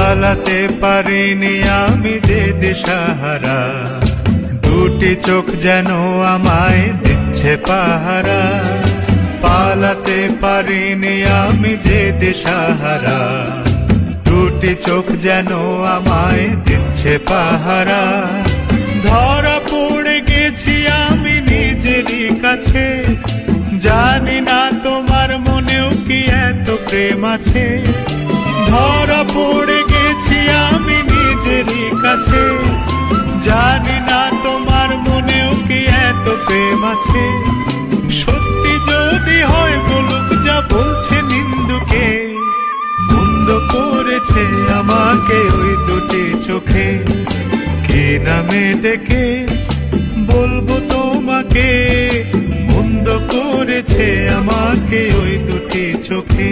পালাতে পারিনি আমি যে দিশাহারা, দুটি চোখ যেন আমায় দিচ্ছে পাহারা। পালাতে পারিনি আমি যে দিশাহারা, দুটি চোখ যেন আমায় দিচ্ছে পাহারা। ধরা পড়ে গেছি আমি নিজেরই কাছে, জানি না তোমার মনেও কি এত প্রেম আছে। ধরা পড়ে গেছি আমি নিজেরই কাছে, জানি না তোমার মনেও কি এত প্রেম আছে। সত্যি যদি হয় বলুক যা বলছে নিন্দুকে, মন্দ করেছে আমাকে ওই দুটি চোখে। কি নামে ডেকে বলবো তোমাকে, মন্দ করেছে আমাকে ওই দুটি চোখে।